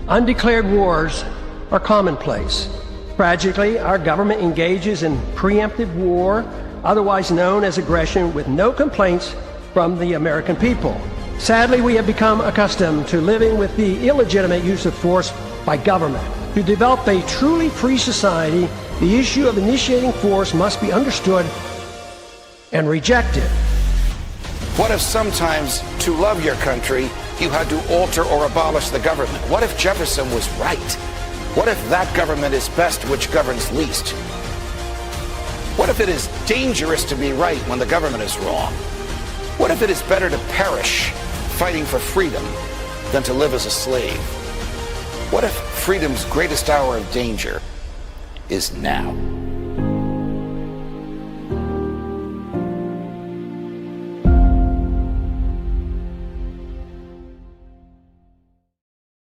Undeclared wars are commonplace. Tragically, our government engages in preemptive war, otherwise known as aggression, with no complaints from the American people. Sadly, we have become accustomed to living with the illegitimate use of force by government. To develop a truly free society, the issue of initiating force must be understood and rejected. What if sometimes, to love your country, you had to alter or abolish the government? What if Jefferson was right? What if that government is best which governs least? What if it is dangerous to be right when the government is wrong? What if it is better to perish fighting for freedom than to live as a slave? What if freedom's greatest hour of danger is now?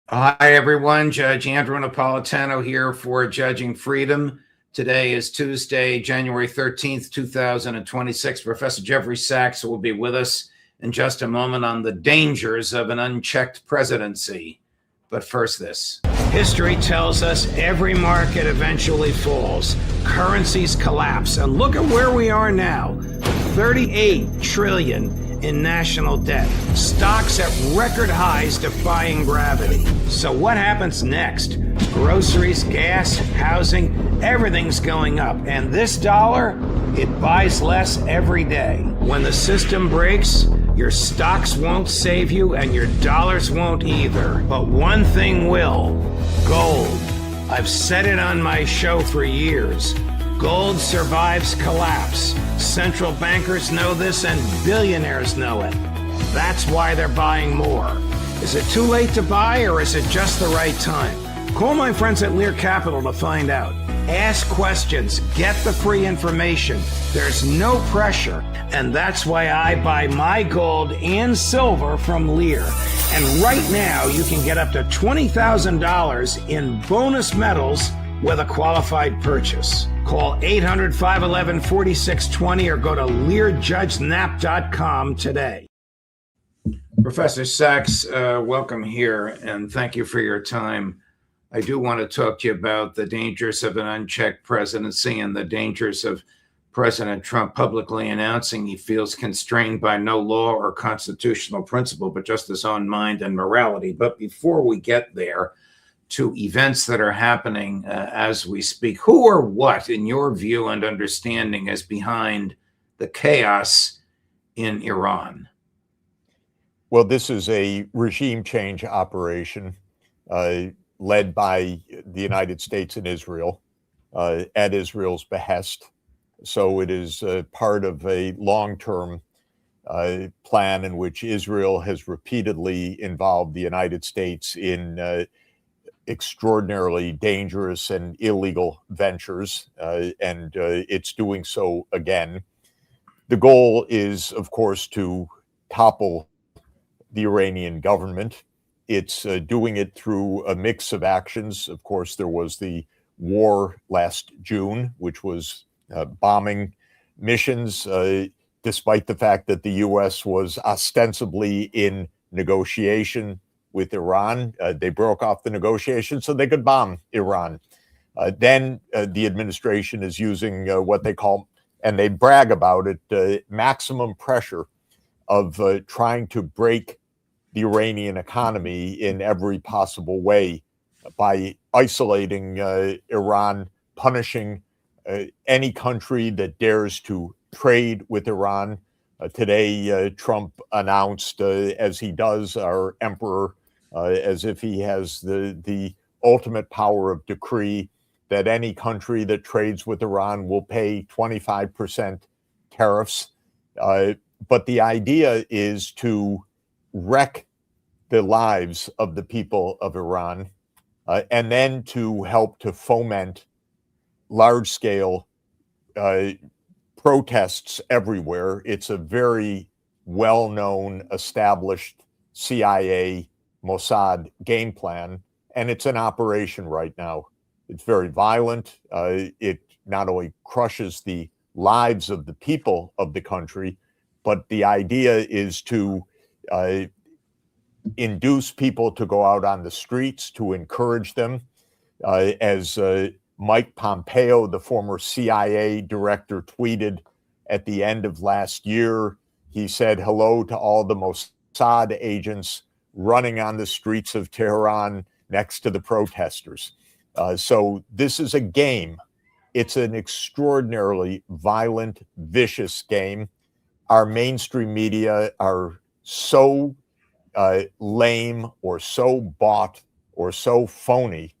Hi, everyone. Judge Andrew Napolitano here for Judging Freedom. Today is Tuesday, January 13th, 2026. Professor Jeffrey Sachs will be with us in just a moment on the dangers of an unchecked presidency. But first, this. History tells us every market eventually falls. Currencies collapse. And look at where we are now. 38 trillion in national debt. Stocks at record highs defying gravity. So what happens next? Groceries, gas, housing, everything's going up. And this dollar, it buys less every day. When the system breaks, your stocks won't save you and your dollars won't either. But one thing will: gold. I've said it on my show for years. Gold survives collapse. Central bankers know this and billionaires know it. That's why they're buying more. Is it too late to buy or is it just the right time? Call my friends at Lear Capital to find out. Ask questions, get the free information. There's no pressure. And that's why I buy my gold and silver from Lear. And right now you can get up to $20,000 in bonus metals with a qualified purchase. Call 800-511-4620 or go to LearJudgeNap.com today. Professor Sachs, welcome here, and thank you for your time. I do want to talk to you about the dangers of an unchecked presidency and the dangers of President Trump publicly announcing he feels constrained by no law or constitutional principle, but just his own mind and morality. But before we get there, to events that are happening as we speak, who or what, in your view and understanding, is behind the chaos in Iran? Well, this is a regime change operation led by the United States and Israel at Israel's behest. So it is part of a long-term plan in which Israel has repeatedly involved the United States in extraordinarily dangerous and illegal ventures, and it's doing so again. The goal is, of course, to topple the Iranian government. It's doing it through a mix of actions. Of course, there was the war last June, which was bombing missions, despite the fact that the U.S. was ostensibly in negotiation with Iran. They broke off the negotiations so they could bomb Iran. Then the administration is using what they call, and they brag about it, maximum pressure of trying to break the Iranian economy in every possible way by isolating Iran, punishing any country that dares to trade with Iran. Today, Trump announced, as he does, our emperor, as if he has the ultimate power of decree, that any country that trades with Iran will pay 25% tariffs. But the idea is to wreck the lives of the people of Iran, and then to help to foment large-scale protests everywhere. It's a very well-known, established CIA, Mossad game plan, and it's in operation right now. It's very violent. It not only crushes the lives of the people of the country, but the idea is to induce people to go out on the streets, to encourage them. As Mike Pompeo, the former CIA director, tweeted at the end of last year, he said hello to all the Mossad agents running on the streets of Tehran next to the protesters. So this is a game. It's an extraordinarily violent, vicious game. Our mainstream media are so lame or so bought or so phony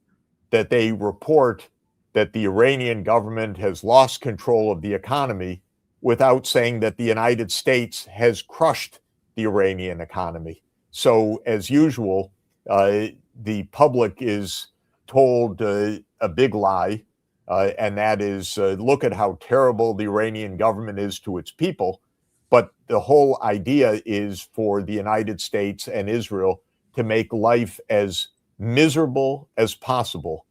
that they report that the Iranian government has lost control of the economy without saying that the United States has crushed the Iranian economy. So, as usual, the public is told a big lie, and that is, look at how terrible the Iranian government is to its people. But the whole idea is for the United States and Israel to make life as miserable as possible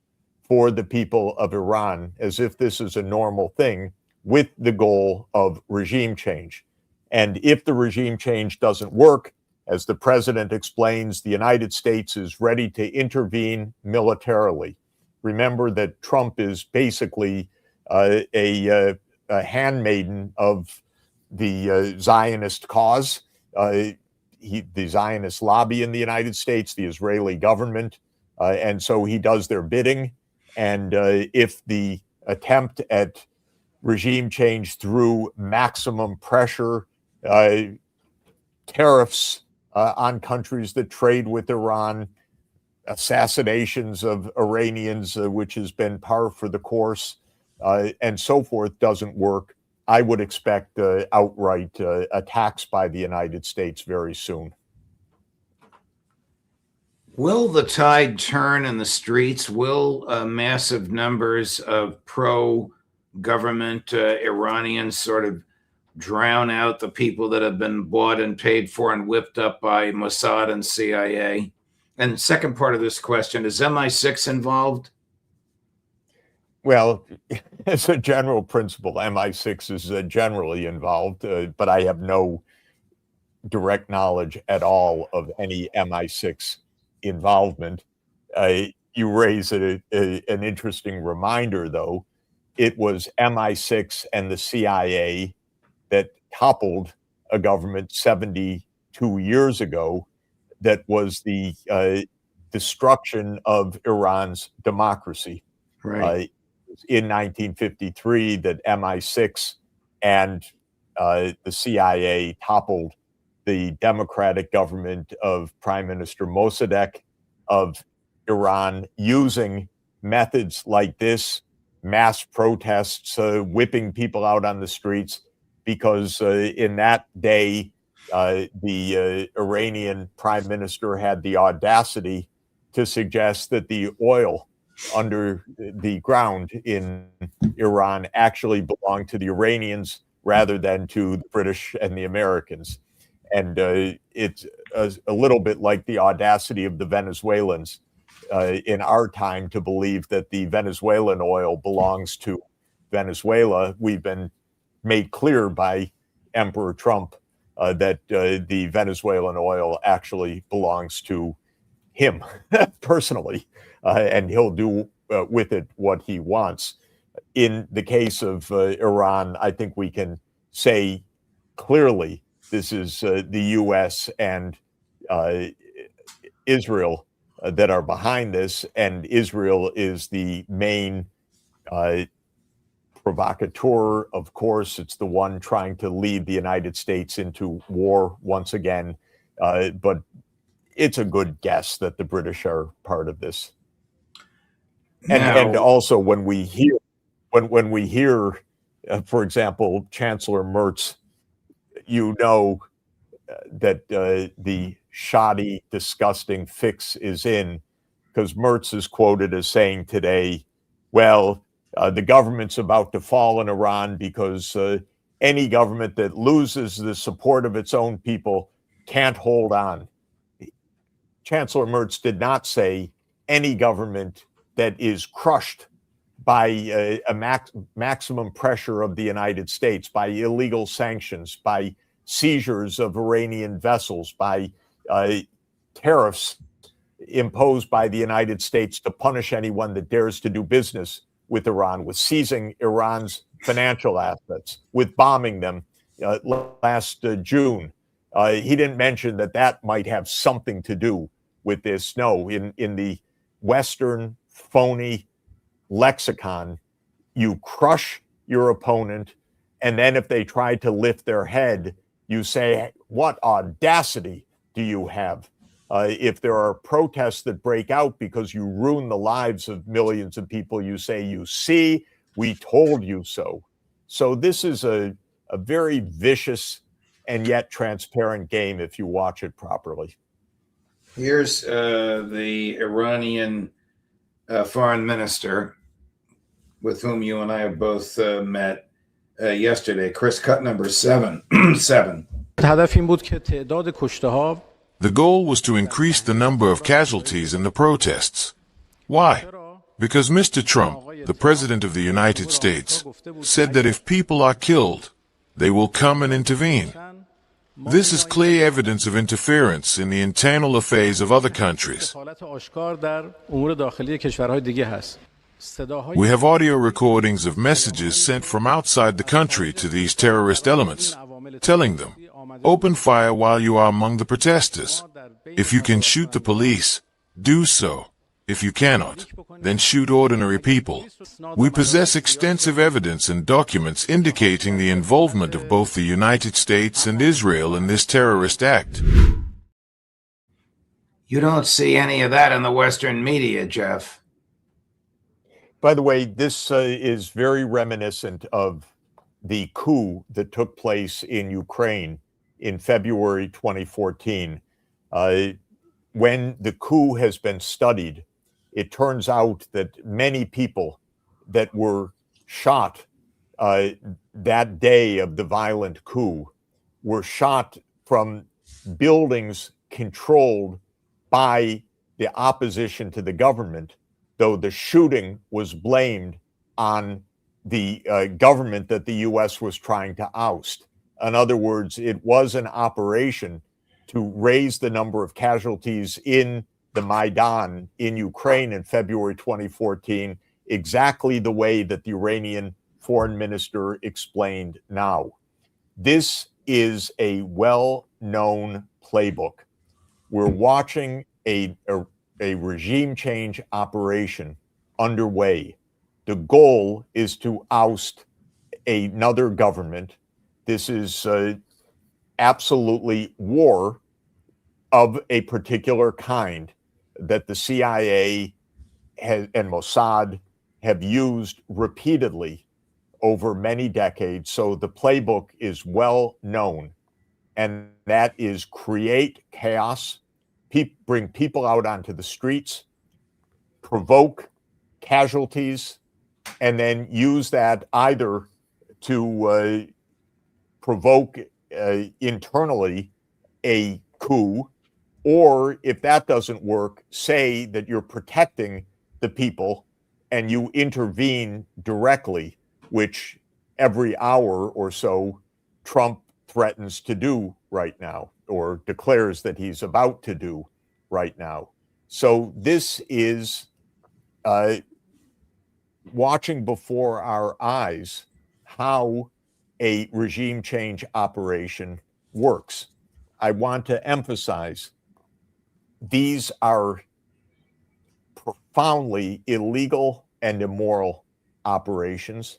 for the people of Iran, as if this is a normal thing, with the goal of regime change. And if the regime change doesn't work, as the president explains, the United States is ready to intervene militarily. Remember that Trump is basically a handmaiden of the Zionist cause, the Zionist lobby in the United States, the Israeli government, and so he does their bidding. And if the attempt at regime change through maximum pressure, tariffs on countries that trade with Iran, assassinations of Iranians, which has been par for the course, and so forth, doesn't work, I would expect outright attacks by the United States very soon. Will the tide turn in the streets? Will massive numbers of pro-government Iranians sort of drown out the people that have been bought and paid for and whipped up by Mossad and CIA? And second part of this question, is MI6 involved? Well, as a general principle, MI6 is generally involved, but I have no direct knowledge at all of any MI6 involvement. You raise an interesting reminder, though. It was MI6 and the CIA that toppled a government 72 years ago that was the destruction of Iran's democracy. Right. In 1953, that MI6 and the CIA toppled the democratic government of Prime Minister Mossadegh of Iran using methods like this, mass protests, whipping people out on the streets, because in that day, the Iranian prime minister had the audacity to suggest that the oil under the ground in Iran actually belonged to the Iranians rather than to the British and the Americans. And it's a little bit like the audacity of the Venezuelans in our time to believe that the Venezuelan oil belongs to Venezuela. We've been made clear by Emperor Trump that the Venezuelan oil actually belongs to him personally, and he'll do with it what he wants. In the case of Iran, I think we can say clearly this is the U.S. and Israel that are behind this, and Israel is the main provocateur. Of course, it's the one trying to lead the United States into war once again, but it's a good guess that the British are part of this. And also when we hear, for example, Chancellor Merz, you know that the shoddy, disgusting fix is in, because Merz is quoted as saying today, well, the government's about to fall in Iran because any government that loses the support of its own people can't hold on. Chancellor Merz did not say any government that is crushed by a maximum pressure of the United States, by illegal sanctions, by seizures of Iranian vessels, by tariffs imposed by the United States to punish anyone that dares to do business with Iran, with seizing Iran's financial assets, with bombing them last June. He didn't mention that that might have something to do with this. No, in the Western phony lexicon, you crush your opponent, and then if they try to lift their head, you say, what audacity do you have? If there are protests that break out because you ruin the lives of millions of people, you say, you see, we told you so. So this is a very vicious and yet transparent game if you watch it properly. Here's the Iranian foreign minister with whom you and I have both met yesterday, Chris cut number 7. The goal was to increase the number of casualties in the protests. Why? Because Mr. Trump, the President of the United States, said that if people are killed, they will come and intervene. This is clear evidence of interference in the internal affairs of other countries. We have audio recordings of messages sent from outside the country to these terrorist elements, telling them, open fire while you are among the protesters. If you can shoot the police, do so. If you cannot, then shoot ordinary people. We possess extensive evidence and documents indicating the involvement of both the United States and Israel in this terrorist act. You don't see any of that in the Western media, Jeff. By the way, this is very reminiscent of the coup that took place in Ukraine in February 2014. When the coup has been studied, it turns out that many people that were shot that day of the violent coup were shot from buildings controlled by the opposition to the government, though the shooting was blamed on the government that the U.S. was trying to oust. In other words, it was an operation to raise the number of casualties in the Maidan in Ukraine in February 2014, exactly the way that the Iranian foreign minister explained now. This is a well-known playbook. We're watching a regime change operation underway. The goal is to oust another government. This is absolutely war of a particular kind that the CIA and Mossad have used repeatedly over many decades. So the playbook is well known, and that is create chaos, bring people out onto the streets, provoke casualties, and then use that either to provoke internally a coup, or if that doesn't work, say that you're protecting the people and you intervene directly, which every hour or so Trump threatens to do right now, or declares that he's about to do right now. So this is watching before our eyes how a regime change operation works. I want to emphasize these are profoundly illegal and immoral operations.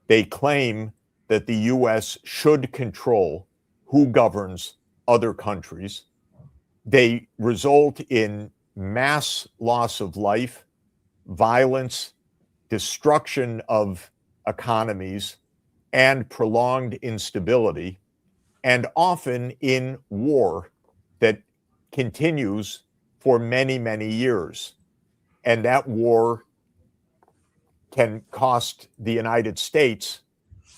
They claim that the U.S. should control who governs other countries. They result in mass loss of life, violence, destruction of economies, and prolonged instability, and often in war that continues for many, many years. And that war can cost the United States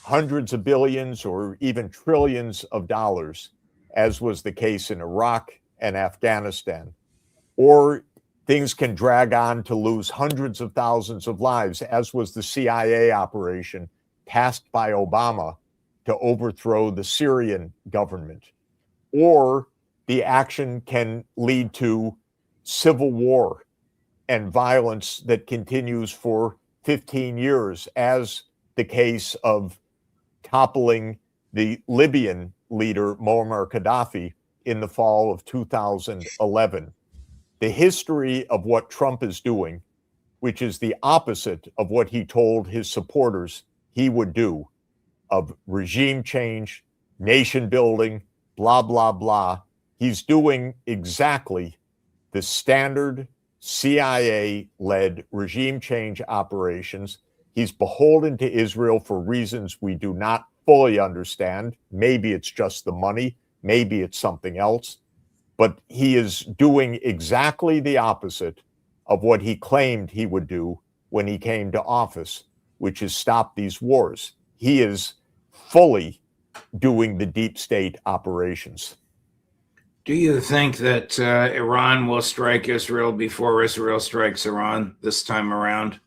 hundreds of billions or even trillions of dollars, as was the case in Iraq and Afghanistan. Or things can drag on to lose hundreds of thousands of lives, as was the CIA operation tasked by Obama to overthrow the Syrian government. Or the action can lead to civil war and violence that continues for 15 years, as the case of toppling the Libyan leader Muammar Gaddafi in the fall of 2011. The history of what Trump is doing, which is the opposite of what he told his supporters he would do, of regime change, nation building, blah, blah, blah. He's doing exactly the standard CIA-led regime change operations. He's beholden to Israel for reasons we do not fully understand. Maybe it's just the money, maybe it's something else. But he is doing exactly the opposite of what he claimed he would do when he came to office, which is stop these wars. He is fully doing the deep state operations. Do you think that Iran will strike Israel before Israel strikes Iran this time around?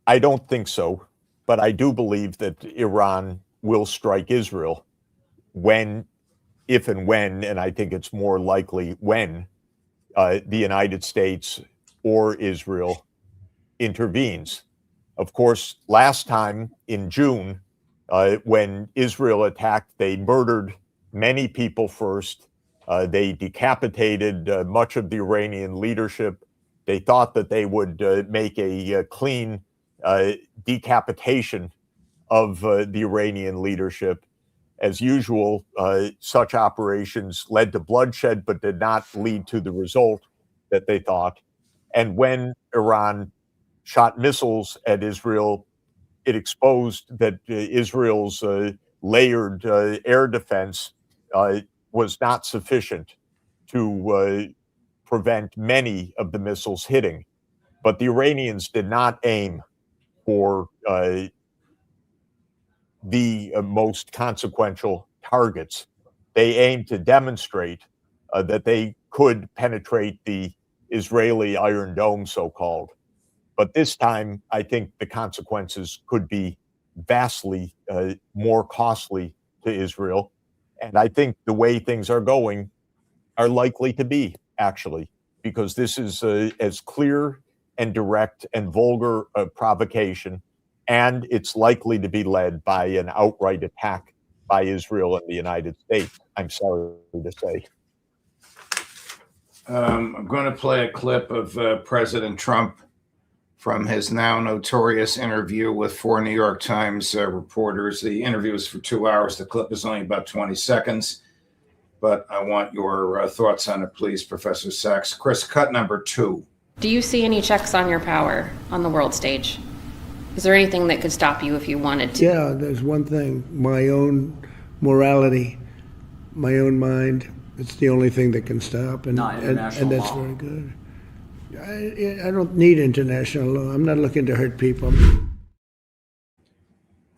I don't think so, but I do believe that Iran will strike Israel when, if and when, and I think it's more likely when, the United States or Israel intervenes. Of course, last time in June, when Israel attacked, they murdered many people first. They decapitated much of the Iranian leadership. They thought that they would make a clean decapitation of the Iranian leadership. As usual, such operations led to bloodshed, but did not lead to the result that they thought. And when Iran shot missiles at Israel, it exposed that Israel's layered air defense was not sufficient to prevent many of the missiles hitting. But the Iranians did not aim for the most consequential targets. They aimed to demonstrate that they could penetrate the Israeli Iron Dome, so-called. But this time, I think the consequences could be vastly more costly to Israel. And I think the way things are going are likely to be, actually, because this is as clear and direct and vulgar a provocation, and it's likely to be led by an outright attack by Israel and the United States, I'm sorry to say. I'm going to play a clip of President Trump from his now notorious interview with 4 New York Times reporters. The interview is for 2 hours. The clip is only about 20 seconds, but I want your thoughts on it, please, Professor Sachs. Chris, cut number 2. Do you see any checks on your power on the world stage? Is there anything that could stop you if you wanted to? Yeah, there's one thing, my own morality, my own mind. It's the only thing that can stop, and that's law. Very good. I don't need international law. I'm not looking to hurt people.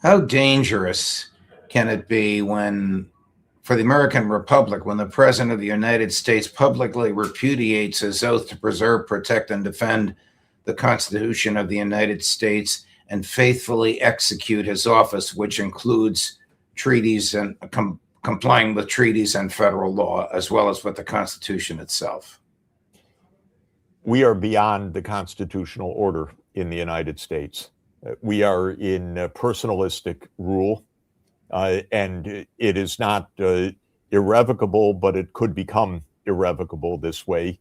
How dangerous can it be for the American Republic, when the President of the United States publicly repudiates his oath to preserve, protect, and defend the Constitution of the United States and faithfully execute his office, which includes treaties and complying with treaties and federal law, as well as with the Constitution itself? We are beyond the constitutional order in the United States. We are in personalistic rule, and it is not irrevocable, but it could become irrevocable this way.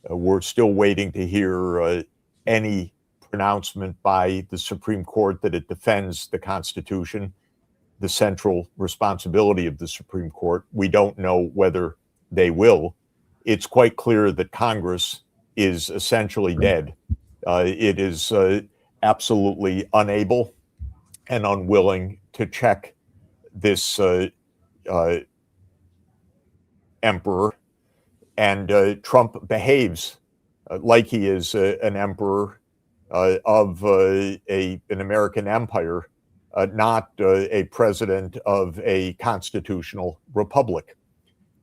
We're still waiting to hear any pronouncement by the Supreme Court that it defends the Constitution, the central responsibility of the Supreme Court. We don't know whether they will. It's quite clear that Congress is essentially dead. It is absolutely unable and unwilling to check this emperor. And Trump behaves like he is an emperor of an American empire, not a president of a constitutional republic.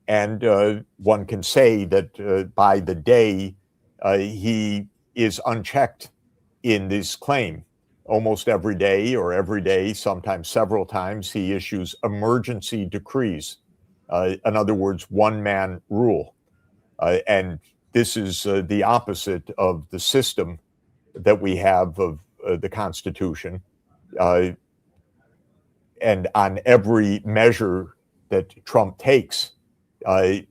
And one can say that by the day he is unchecked in this claim. Almost every day, or every day, sometimes several times, he issues emergency decrees In other words, one man rule. And this is the opposite of the system that we have of the Constitution. And on every measure that Trump takes,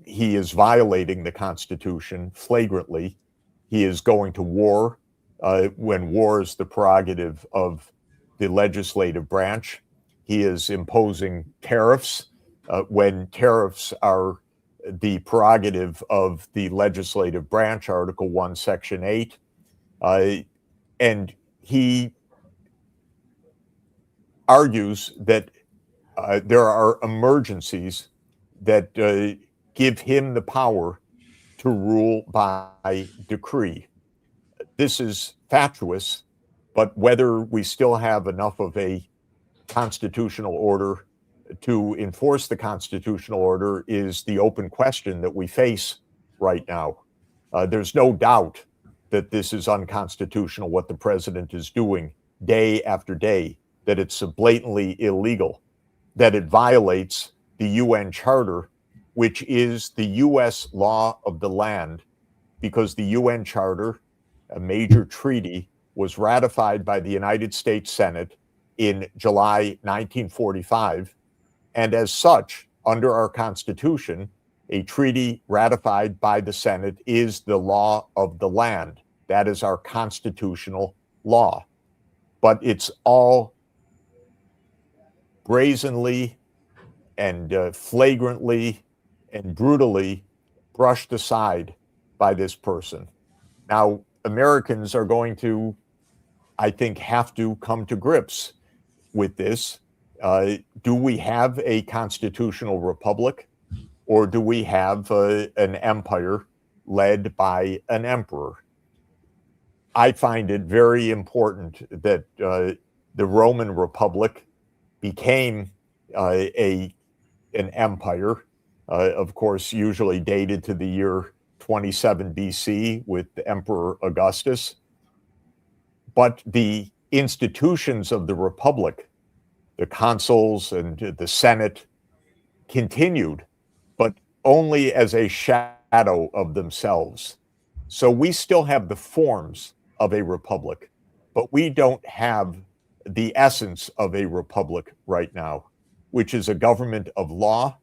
he is violating the Constitution flagrantly. He is going to war when war is the prerogative of the legislative branch. He is imposing tariffs when tariffs are the prerogative of the legislative branch, Article 1, Section 8. And he argues that there are emergencies that give him the power to rule by decree. This is fatuous, but whether we still have enough of a constitutional order to enforce the constitutional order is the open question that we face right now. There's no doubt that this is unconstitutional, what the president is doing day after day, that it's blatantly illegal, that it violates the UN Charter, which is the US law of the land, because the UN Charter, a major treaty, was ratified by the United States Senate in July 1945. And as such, under our Constitution, a treaty ratified by the Senate is the law of the land. That is our constitutional law. But it's all brazenly and flagrantly and brutally brushed aside by this person. Now, Americans are going to, I think, have to come to grips with this. Do we have a constitutional republic, or do we have an empire led by an emperor? I find it very important that the Roman Republic became an empire, of course, usually dated to the year 27 BC with Emperor Augustus. But the institutions of the Republic, the consuls and the Senate, continued, but only as a shadow of themselves. So we still have the forms of a republic, but we don't have the essence of a republic right now, which is a government of law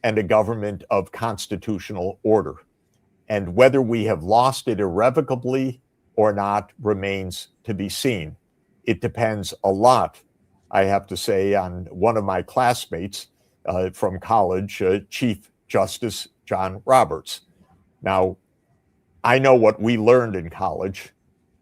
and a government of constitutional order. And whether we have lost it irrevocably or not remains to be seen. It depends a lot, I have to say, on one of my classmates from college, Chief Justice John Roberts. Now, I know what we learned in college,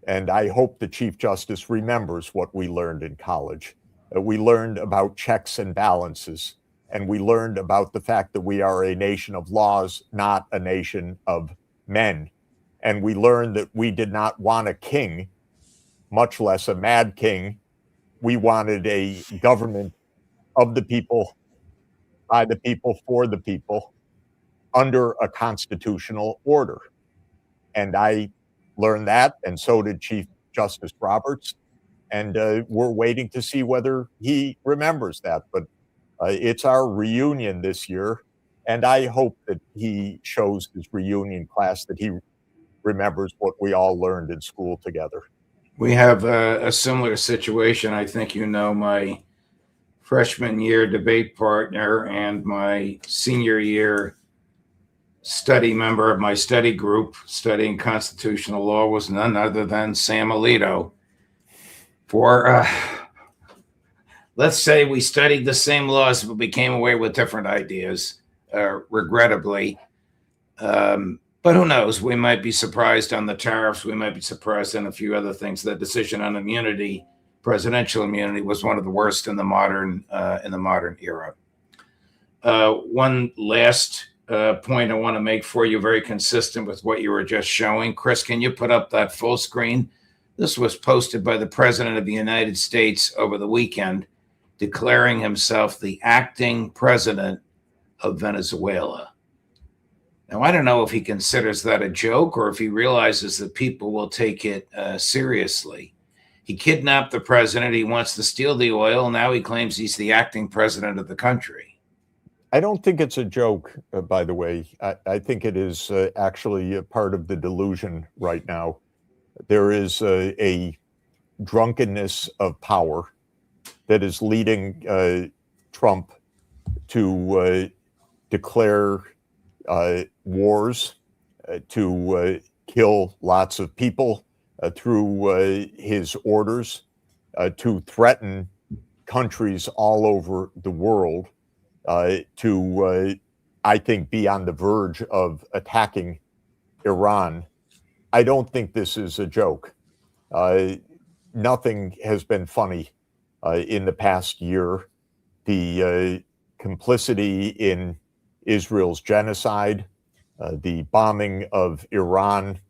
and I hope the Chief Justice remembers what we learned in college. We learned about checks and balances, and we learned about the fact that we are a nation of laws, not a nation of men. And we learned that we did not want a king, much less a mad king. We wanted a government of the people, by the people, for the people, under a constitutional order. And I learned that, and so did Chief Justice Roberts. And we're waiting to see whether he remembers that. But it's our reunion this year, and I hope that he shows his reunion class that he remembers what we all learned in school together. We have a similar situation. I think you know my freshman year debate partner and my senior year study member of my study group studying constitutional law was none other than Sam Alito. For let's say we studied the same laws, but we came away with different ideas, regrettably. But who knows? We might be surprised on the tariffs. We might be surprised on a few other things. The decision on immunity, presidential immunity, was one of the worst in the modern era. One last point I want to make for you, very consistent with what you were just showing. Chris, can you put up that full screen? This was posted by the President of the United States over the weekend, declaring himself the acting president of Venezuela. Now, I don't know if he considers that a joke or if he realizes that people will take it seriously. He kidnapped the president. He wants to steal the oil. Now he claims he's the acting president of the country. I don't think it's a joke, by the way. I think it is actually a part of the delusion right now. There is a drunkenness of power that is leading Trump to declare wars, to kill lots of people through his orders, to threaten countries all over the world, to, I think, be on the verge of attacking Iran. I don't think this is a joke. Nothing has been funny in the past year. The complicity in Israel's genocide, the bombing of Iran,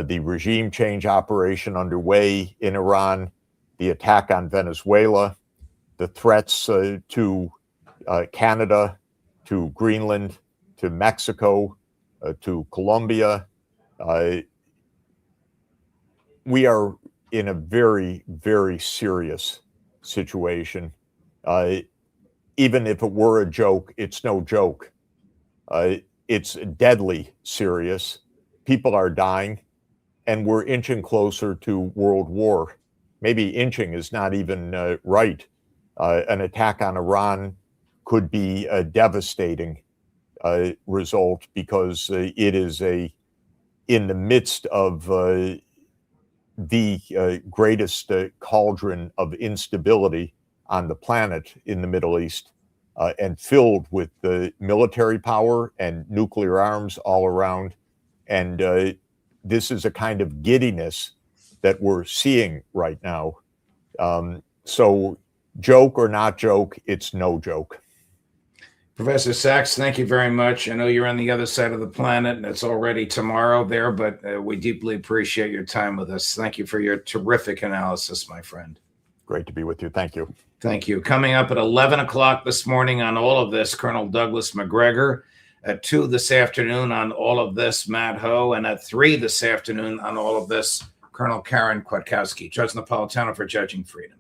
the regime change operation underway in Iran, the attack on Venezuela, the threats to Canada, to Greenland, to Mexico, to Colombia. We are in a very, very serious situation. Even if it were a joke, it's no joke. It's deadly serious. People are dying, and we're inching closer to world war. Maybe inching is not even right. An attack on Iran could be a devastating result because it is in the midst of the greatest cauldron of instability on the planet in the Middle East, and filled with the military power and nuclear arms all around. And this is a kind of giddiness that we're seeing right now. So joke or not joke, it's no joke. Professor Sachs, thank you very much. I know you're on the other side of the planet and it's already tomorrow there, but we deeply appreciate your time with us. Thank you for your terrific analysis, my friend. Great to be with you. Thank you. Thank you. Coming up at 11 o'clock this morning on All of This, Colonel Douglas McGregor. At 2 this afternoon on All of This, Matt Ho. And at 3 this afternoon on All of This, Colonel Karen Kwiatkowski. Judge Napolitano for Judging Freedom.